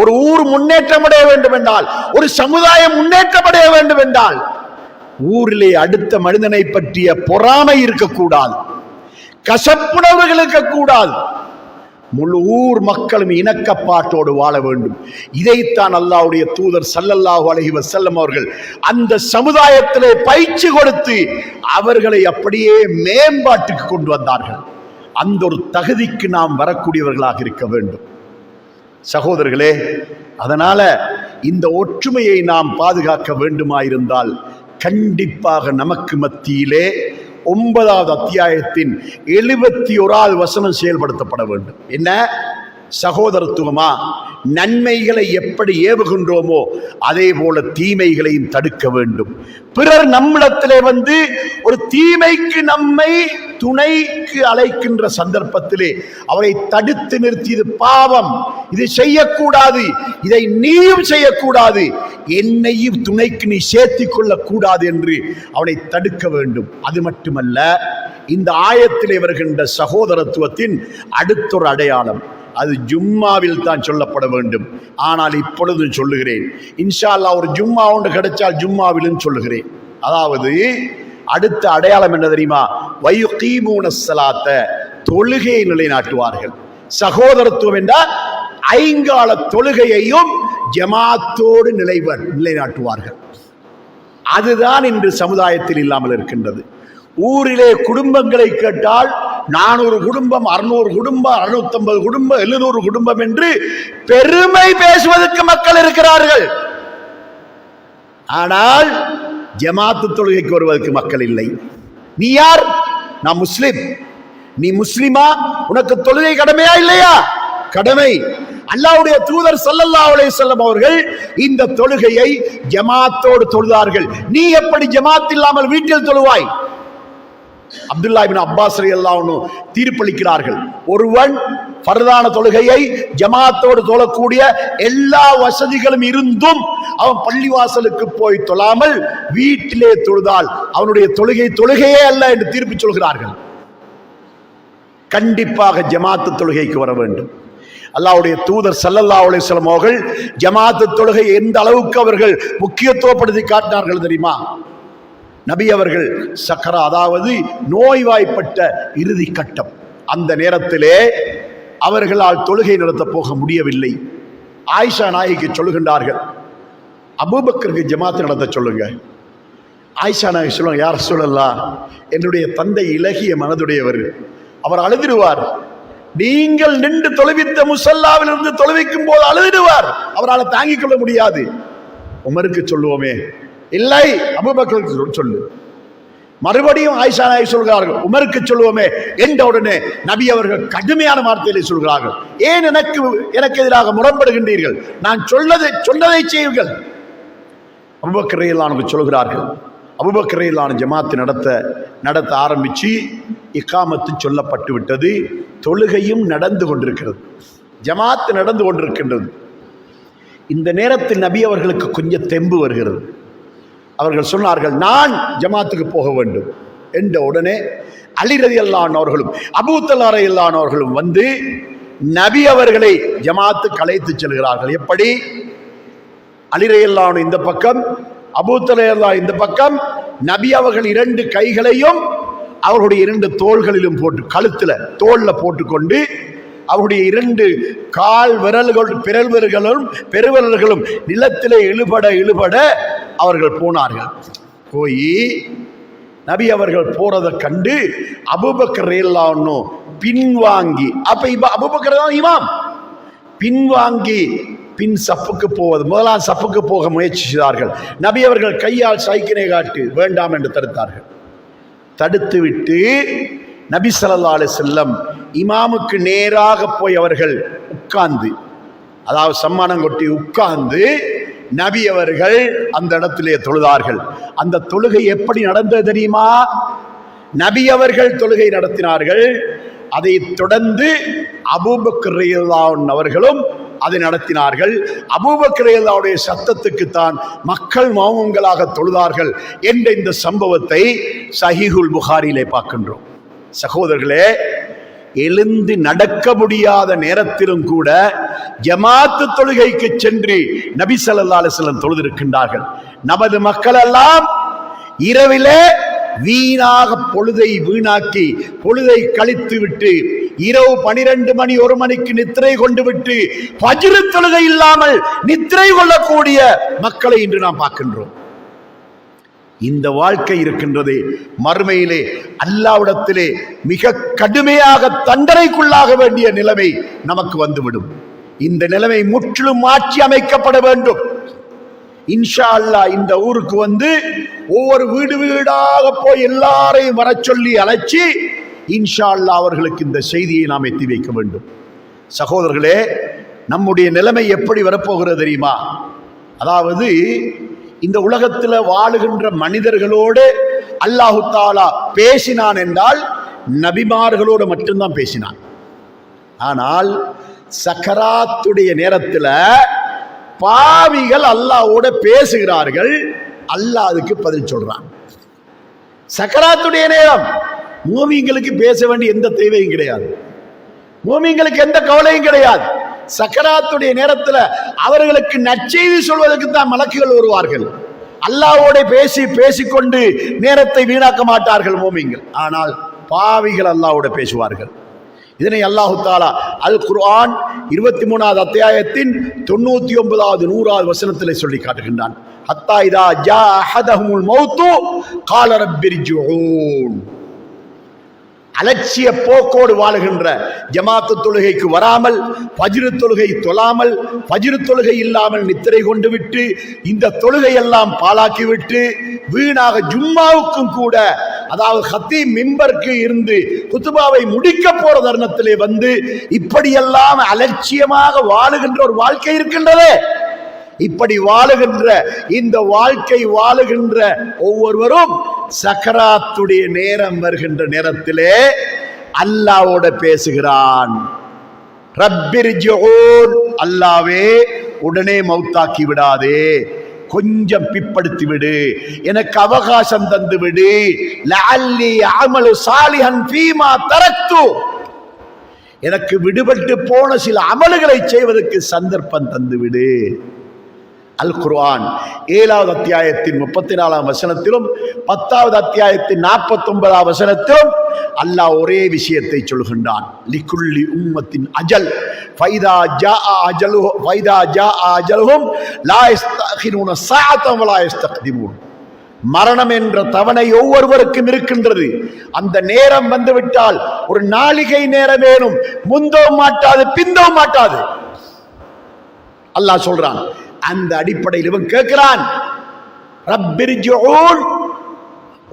ஒரு ஊர் முன்னேற்றம் அடைய வேண்டும் என்றால், ஒரு சமுதாயம் முன்னேற்றம் அடைய வேண்டும் என்றால், ஊரிலே அடுத்த மனிதனை பற்றிய பொறாமை இருக்கக்கூடாது, கசப்புணர்வுகள் இருக்கக்கூடாது. முழு ஊர் மக்களும் இணக்கப்பாட்டோடு வாழ வேண்டும். இதைத்தான் அல்லாஹ்வுடைய தூதர் ஸல்லல்லாஹு அலைஹி வஸல்லம் அவர்கள் அந்த சமுதாயத்திலே பயிற்சி கொடுத்து அவர்களை அப்படியே மேம்பாட்டுக்கு கொண்டு வந்தார்கள். அந்த ஒரு தகுதிக்கு நாம் வரக்கூடியவர்களாக இருக்க வேண்டும் சகோதரர்களே. அதனால இந்த ஒற்றுமையை நாம் பாதுகாக்க வேண்டுமாயிருந்தால் கண்டிப்பாக நமக்கு மத்தியிலே 9வது அத்தியாயத்தின் 71வது வசனம் செயல்படுத்தப்பட வேண்டும். என்ன? சகோதரத்துவமா? நன்மைகளை எப்படி ஏவுகின்றோமோ அதே போல தீமைகளையும் தடுக்க வேண்டும். பிறர் நம்மிடத்திலே வந்து ஒரு தீமைக்கு நம்மை துணைக்கு அழைக்கின்ற சந்தர்ப்பத்திலே அவரை தடுத்து நிறுத்தி, இது பாவம், இது செய்யக்கூடாது, இதை நீயும் செய்யக்கூடாது, என்னையும் துணைக்கு நீ சேர்த்திக் கொள்ளக் கூடாது என்று அவனை தடுக்க வேண்டும். அது மட்டுமல்ல, இந்த ஆயத்திலே வருகின்ற சகோதரத்துவத்தின் அடுத்தொரு அடையாளம் அது ஜும்மாவில் தான் சொல்லப்பட வேண்டும். ஆனால் இப்பொழுதும் சொல்லுகிறேன், இன்ஷா அல்லாஹ் ஒரு ஜும்மா ஒன்று கிடைச்சால் ஜும்மாவிலும் சொல்லுகிறேன். அதாவது அடுத்த அடையாளம் என்ன தெரியுமா? வயுகீமூன ஸலாத்த, தொழுகையை நிலைநாட்டுவார்கள். சகோதரத்துவம் என்றால் ஐங்கால தொழுகையையும் ஜமாத்தோடு நிலைநாட்டுவார்கள். அதுதான் இன்று சமுதாயத்தில் இல்லாமல் இருக்கின்றது. ஊரிலே குடும்பங்களை கேட்டால் 400 குடும்பம், 600 குடும்பம், 650 குடும்பம், 700 குடும்பம் என்று பெருமை பேசுவதற்கு மக்கள் இருக்கிறார்கள். ஆனால் ஜமாத்து தொழுகைக்கு வருவதற்கு மக்கள் இல்லை. நீ யார்? நான் முஸ்லிம். நீ முஸ்லிமா? உனக்கு தொழுகை கடமையா இல்லையா? கடமை. அல்லாஹ்வுடைய தூதர் ஸல்லல்லாஹு அலைஹி வஸல்லம் அவர்கள் இந்த தொழுகையை ஜமாத்தோடு தொழுதார்கள். நீ எப்படி ஜமாத் இல்லாமல் வீட்டில் தொழுவாய்? அப்துல்லா இப்னு அப்பாஸ் ரலியல்லாஹு அன்ஹு தீர்ப்பளிக்கிறார்கள், ஒருவன் ஃபர்தான தொழுகையை ஜமாத்தோடு தொழக்கூடிய எல்லா வசதிகளும் இருந்தும் அவன் பள்ளிவாசலுக்கு போய் தொழாமல் வீட்டிலே தொழுதால் அவனுடைய தொழுகையே அல்ல என்று தீர்ப்பு சொல்கிறார்கள். கண்டிப்பாக ஜமாத்து தொழுகைக்கு வர வேண்டும். அல்லாஹ்வுடைய தூதர் ஸல்லல்லாஹு அலைஹி வஸல்லம் அவர்கள் ஜமாத்து தொழுகை எந்த அளவுக்கு அவர்கள் முக்கியத்துவப்படுத்தி காட்டினார்கள் தெரியுமா? நபி அவர்கள் சக்கரா, அதாவது நோய்வாய்ப்பட்ட இறுதி கட்டம், அந்த நேரத்திலே அவர்களால் தொழுகை நடத்த போக முடியவில்லை. ஆயிஷா நாயகிக்கு சொல்லுகின்றார்கள், அபூபக்கருக்கு ஜமாத் நடத்த சொல்லுங்க. ஆயிஷா நாயகி சொல்லுவாங்க, யார் ரசூலல்லாஹ், என்னுடைய தந்தை இலகிய மனதுடையவர், அவர் அழுதிடுவார். நீங்கள் நின்று தொழுவித்த முசல்லாவில் இருந்து தொழுவிக்கும் போது அழுதிடுவார், அவரால் தாங்கிக் கொள்ள முடியாது. உமருக்கு சொல்லுவோமே, இல்லை அபூபக்கருக்கு சொல்லு. மறுபடியும் ஆயிஷா நாயகி சொல்கிறார்கள், உமருக்கு சொல்லுவோமே என்ற உடனே நபி அவர்கள் கடுமையான வார்த்தையிலே சொல்கிறார்கள், ஏன் எனக்கு எதிராக முரண்படுகின்றீர்கள்? நான் சொன்னதை செய்யுங்கள். அபூபக்கர் ரலியல்லாஹு அன்ஹு சொல்கிறார்கள், அபூபக்கர் ரலியல்லாஹு அன்ஹு ஜமாத் நடத்த ஆரம்பிச்சு இகாமத்து சொல்லப்பட்டு விட்டது, தொழுகையும் நடந்து கொண்டிருக்கிறது, ஜமாத் நடந்து கொண்டிருக்கின்றது. இந்த நேரத்தில் நபி அவர்களுக்கு கொஞ்சம் தெம்பு வருகிறது. அவர்கள் சொன்னார்கள், நான் ஜமாத்துக்கு போக வேண்டும் என்ற உடனே அலி ரலியல்லாஹு அன்ஹு அவர்களும் அபூ தல்ஹா ரலியல்லாஹு அன்ஹு அவர்களும் வந்து நபி அவர்களை ஜமாத்துக்கு அழைத்து செல்கிறார்கள். எப்படி? அலி ரலியல்லாஹு அன்ஹு இந்த பக்கம், அபூ தல்ஹா ரலியல்லாஹு இந்த பக்கம், நபி அவர்கள் 2 கைகளையும் அவர்களுடைய 2 தோள்களிலும் போட்டு, கழுத்துல தோல்ல போட்டுக்கொண்டு அவருடைய 2 கால் பெருவிரல்களும் நிலத்திலே இழுபட அவர்கள் போனார்கள். போய் நபி அவர்கள் போறதை கண்டு அபூபக்கர் ரலியல்லாஹு அன்ஹு பின்வாங்கி, அப்ப அபூபக்கர் தான் இமாம், பின்வாங்கி பின் சப்புக்கு போவது, முதலாம் சப்புக்கு போக முயற்சி செய்தார்கள். நபி அவர்கள் கையால் சைக்கினை காட்டு வேண்டாம் என்று தடுத்தார்கள். தடுத்து விட்டு நபி ஸல்லல்லாஹு அலைஹி வஸல்லம் இமாமுக்கு நேராக போய் அவர்கள் உட்கார்ந்து, அதாவது சம்மானம் கொட்டி உட்கார்ந்து நபி அவர்கள் அந்த இடத்திலே தொழுதார்கள். அந்த தொழுகை எப்படி நடந்தது தெரியுமா? நபி அவர்கள் தொழுகை நடத்தினார்கள், அதை தொடர்ந்து அபூபக்கர் ரலியல்லாஹு அன்ஹு அவர்களும் அதை நடத்தினார்கள். அபூபக்கர் ரலியல்லாஹு அன்ஹுடைய சத்தத்துக்கு தான் மக்கள் மௌனங்களாக தொழுதார்கள் என்ற இந்த சம்பவத்தை சஹீஹுல் புகாரியிலே பார்க்கின்றோம். சகோதரர்களே, எழுந்து நடக்க முடியாத நேரத்திலும் கூட ஜமாத்து தொழுகைக்கு சென்று நபி ஸல்லல்லாஹு அலைஹி வஸல்லம் தொழுதிருக்கின்றார்கள். நமது மக்கள் எல்லாம் இரவிலே வீணாக பொழுதை வீணாக்கி பொழுதை கழித்து விட்டு இரவு 12 மணி 1 மணிக்கு நித்திரை கொண்டு விட்டு ஃபஜ்ர் தொழுகை இல்லாமல் நித்திரை கொள்ளக்கூடிய மக்களை இன்று நாம் பார்க்கின்றோம். இந்த வாழ்க்கை இருக்கின்றது, மறுமையிலே அல்லாஹ்விடத்திலே மிக கடுமையாக தண்டனைக்குள்ளாக வேண்டிய நிலைமை நமக்கு வந்துவிடும். இந்த நிலைமை முற்றிலும் மாற்றி அமைக்கப்பட வேண்டும். இன்ஷா அல்லாஹ் இந்த ஊருக்கு வந்து ஒவ்வொரு வீடு வீடாக போய் எல்லாரையும் வர சொல்லி அழைச்சி இன்ஷா அல்லாஹ் அவர்களுக்கு இந்த செய்தியை நாம் எத்தி வைக்க வேண்டும். சகோதரர்களே, நம்முடைய நிலைமை எப்படி வரப்போகிறது தெரியுமா? அதாவது இந்த உலகத்தில் வாழுகின்ற மனிதர்களோடு அல்லாஹு தாலா பேசினான் என்றால் நபிமார்களோடு மட்டும்தான் பேசினான். ஆனால் சக்கராத்துடைய நேரத்தில் பாவிகள் அல்லாஹ்வோட பேசுகிறார்கள், அல்லாஹ் அதுக்கு பதில் சொல்றான். சக்கராத்துடைய நேரம் மூமின்களுக்கு பேச வேண்டிய எந்த தேவையும் கிடையாது, மூமின்களுக்கு எந்த கவலையும் கிடையாது. சக்கராத்துடைய நேரத்தில் அவர்களுக்கு நற்செய்தி சொல்வதற்கு தான் மலக்குகள் வருவார்கள். அல்லாஹ்வோட பேசிக்கொண்டு நேரத்தை வீணாக்க மாட்டார்கள் மூமின்கள். ஆனால் பாவிகள் அல்லாஹ்வோட பேசுவார்கள். இதனை அல்லாஹு தாலா அல் குர்ஆன் 23வது அத்தியாயத்தின் 99வது 100வது வசனத்தில் சொல்லி காட்டுகின்றான். ஹத்தா இதா ஜா அஹதஹுல் மௌத்து கால ரப்பிர்ஜிஊன். அலட்சிய போக்கோடு வாழுகின்ற, ஜமாத்து தொழுகைக்கு வராமல் ஃபஜ்ர் தொழுகை தொழாமல் ஃபஜ்ர் தொழுகை இல்லாமல் நித்திரை கொண்டு விட்டு இந்த தொழுகையெல்லாம் பாழாக்கிவிட்டு வீணாக ஜும்மாவுக்கும் கூட, அதாவது ஹத்தீம் மிம்பருக்கு இருந்து குத்துபாவை முடிக்க போற தருணத்திலே வந்து இப்படியெல்லாம் அலட்சியமாக வாழுகின்ற ஒரு வாழ்க்கை இருக்கின்றதே. இப்படி வாழுகின்ற இந்த வாழ்க்கை வாழுகின்ற ஒவ்வொருவரும் சக்கராத்துடைய நேரம் வருகின்ற நேரத்திலே அல்லாஹ்வோட பேசுகிறான். ரப்பிர்ஜிஊன், அல்லாஹ்வே உடனே மௌத்தாக்கி விடாதே, கொஞ்சம் பிற்படுத்தி விடு, எனக்கு அவகாசம் தந்து விடு. லஅல்லி அமலு சாலிஹன் ஃபீமா தரக்து, எனக்கு விடுபட்டு போன சில அமல்களை செய்வதற்கு சந்தர்ப்பம் தந்து விடு. அல் குர்ஆன் 7வது அத்தியாயத்தின் 34ஆம் வசனத்திலும் 10வது அத்தியாயத்தின் 49ஆம் வசனத்திலும் அல்லாஹ் ஒரே விஷயத்தை சொல்கின்றான். லிகுல்லி உம்மத்தின் அஜல் ஃபைதா ஜாஅ அஜலுஹும் லா யஸ்தகிரூன ஸாஅத்தன் வலா யஸ்தக்திமூன். மரணம் என்ற தவணை ஒவ்வொருவருக்கும் இருக்கின்றது. அந்த நேரம் வந்துவிட்டால் ஒரு நாளிகை நேரம் வேணும், முந்தவும் மாட்டாது பிந்தவும் மாட்டாது. அல்லாஹ் சொல்றான். அந்த அடிப்படையில் இவன் கேட்கிறான், ரப்பிர்ஜிஊன்,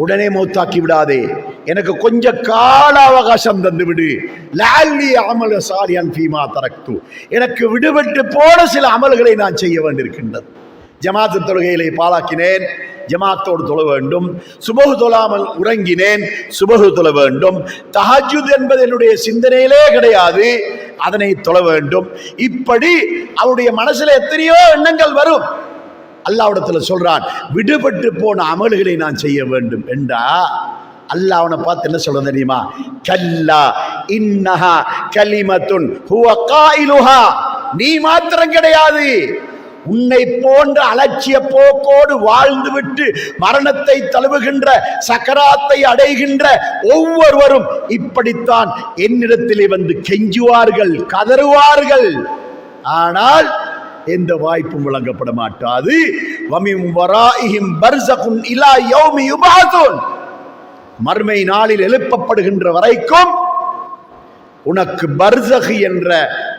உடனே மௌத்தாக்கி விடாதே, எனக்கு கொஞ்சம் கால அவகாசம் தந்து விடு. லஅல்லி அமல சாலிஹன் ஃபீமா தரக்து, எனக்கு விடுபட்டு போன சில அமல்களை நான் செய்ய வேண்டியிருக்கின்றது. ஜமாத்து தொழுகைகளை பாழாக்கினேன், ஜமாத்தோடு தொழ வேண்டும். சுபஹு தொழாமல் உறங்கினேன், சுபஹு தொழ வேண்டும். தஹஜ்ஜுத் என்பது என்னுடைய சிந்தனையிலே கிடையாது, அதனை தொழ வேண்டும். இப்படி அவருடைய மனசுல எத்தனையோ எண்ணங்கள் வரும். அல்லாஹ்விடத்தில் சொல்றான், விடுபட்டு போன அமல்களை நான் செய்ய வேண்டும் என்றா அல்லாஹ் அவனை பார்த்து என்ன சொல்றது தெரியுமா? கல்லா இன்னஹா கலிமத்துன் ஹுவ காயிலுஹா, நீ மாத்திரம் கிடையாது, உன்னை போன்ற அலட்சிய போக்கோடு வாழ்ந்துவிட்டு மரணத்தை தழுவுகின்ற, சக்கராத்தை அடைகின்ற ஒவ்வொருவரும் இப்படித்தான் என்னிடத்திலே வந்து கெஞ்சுவார்கள், கதறுவார்கள். ஆனால் எந்த வாய்ப்பும் வழங்கப்பட மாட்டாது. வமின் வராஇஹிம் பர்ஸகுன் இலா யௌமி யுபஅஸூன், மறுமை நாளில் எழுப்பப்படுகின்ற வரைக்கும் உனக்கு பர்ஸக் என்ற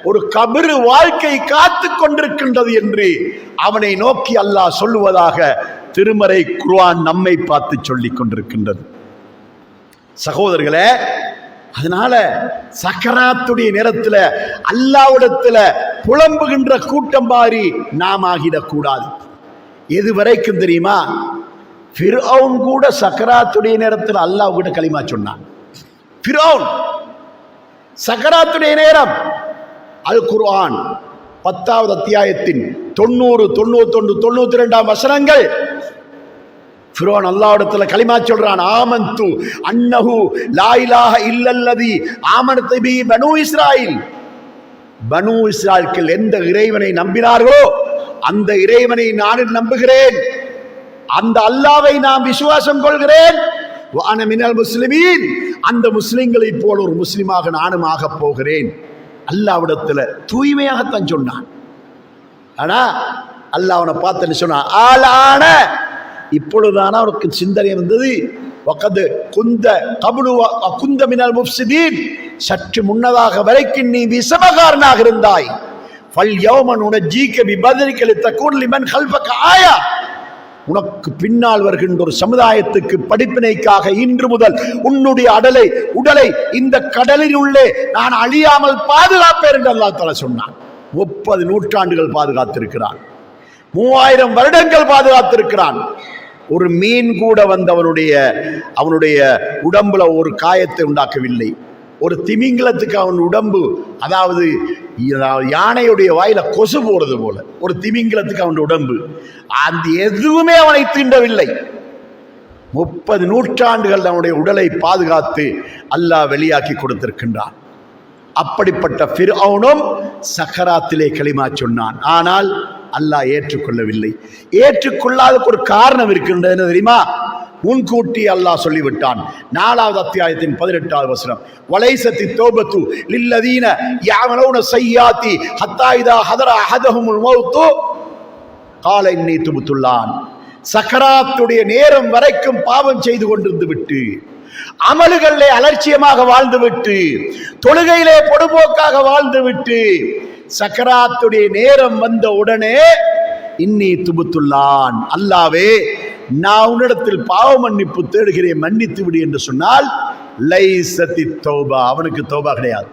ஒரு கபிரு வாழ்க்கை காத்து கொண்டிருக்கின்றது என்று அவனை நோக்கி அல்லாஹ் சொல்லுவதாக திருமறை குர்ஆன் நம்மை பார்த்து சொல்லிக் கொண்டிருக்கின்றது. சகோதரர்களே, அதனால சக்கராத்துடைய நேரத்தில் அல்லாஹ்விடத்துல புலம்புகின்ற கூட்டம் மாறி நாம் ஆகிடக்கூடாது. எது வரைக்கும் தெரியுமா? ஃபிர்அவுன் கூட சக்கராத்துடைய நேரத்தில் அல்லாஹ் கிட்ட கலிமா சொன்னான். ஃபிர்அவுன் சக்கராத்துடைய நேரம். அல் குர்ஆன் 10வது அத்தியாயத்தின் 90, 91, 92ஆம் வசனங்கள். ஃபிரௌன் அல்லாஹ்விடத்துல கலிமா சொல்றான். ஆமன்து அன்னஹு லா இலாஹ இல்லல்லதி ஆமனத் பிஹி பனூ இஸ்ராயில், பனு இஸ்ராயேல் எந்த இறைவனை நம்பினார்களோ அந்த இறைவனை நானும் நம்புகிறேன், அந்த அல்லாஹ்வை நான் விசுவாசம் கொள்கிறேன். வான மினல் முஸ்லிமீன், அந்த முஸ்லிம்களை போல ஒரு முஸ்லிமாக நானும் ஆக போகிறேன். அல்லாஹ்விடத்துல தூய்மையாகத்தான் சொன்னான். ஆனா அல்லாஹ் அவனை பார்த்து சொன்னான், ஆளான இப்பொழுதான அவருக்கு சிந்தனை வந்தது. வகது குந்த கபுலு குந்த மினல் முஃப்ஸிதீன், சற்று முன்னதாக வரைக்கும் நீ விசமகாரனாக இருந்தாய். ஃபல் யௌமன் உனஜீக பிபதரிக லிதகுன் லிமன் கல்பக ஆயா, உனக்கு பின்னால் வருகின்ற ஒரு சமுதாயத்துக்கு படிப்பினைக்காக இன்று முதல் உன்னுடைய உடலை இந்த கடலில் உள்ளே நான் அழியாமல் பாதுகாப்பேன் என்று அல்லாஹ் தஆலா சொன்னான். 30 நூற்றாண்டுகள் பாதுகாத்திருக்கிறான், 3000 வருடங்கள் பாதுகாத்திருக்கிறான். ஒரு மீன் கூட வந்து அவனுடைய உடம்புல ஒரு காயத்தை உண்டாக்கவில்லை. ஒரு திமிங்கலத்துக்கு அவன் உடம்பு, அதாவது யானையுடைய வாயில கொசு போறது போல ஒரு திமிங்கலத்துக்கு அவனுடைய உடம்பு, அந்த எதுவுமே அவனை தீண்டவில்லை. 30 நூற்றாண்டுகள் அவனுடைய உடலை பாதுகாத்து அல்லாஹ் வெளியாக்கி கொடுத்திருக்கின்றான். அப்படிப்பட்ட ஃபிர்அவுனும் சக்கராத்திலே கலிமா சொன்னான். ஆனால் அல்லாஹ் ஏற்றுக்கொள்ளவில்லை. ஏற்றுக்கொள்ளாததுக்கு ஒரு காரணம் இருக்கின்றது, என்ன தெரியுமா? முன்கூட்டி அல்லாஹ் சொல்லிவிட்டான். 4வது அத்தியாயத்தின் 18வது வசனம், வலைசத்தி தௌபத்து லில்லதீன யஅமலூன ஸய்யாத்தி ஹத்தா இதா ஹதர அஹதஹுமுல் மௌத்து கால இன்னி துபுத்துல்லான். சக்கராத்துடைய நேரம் வரைக்கும் பாவம் செய்து கொண்டிருந்து விட்டு, அமல்களிலே அலட்சியமாக வாழ்ந்து விட்டு, தொழுகையிலே பொடுபோக்காக வாழ்ந்து விட்டு, சக்கராத்துடைய நேரம் வந்த உடனே இன்னி துபுத்துல்லான், அல்லாவே நான் உன்னிடத்தில் பாவ மன்னிப்பு தேடுகிறேன், மன்னித்து விடு என்று சொன்னால் லைசத்தி தௌபா, அவனுக்கு தௌபா கிடையாது.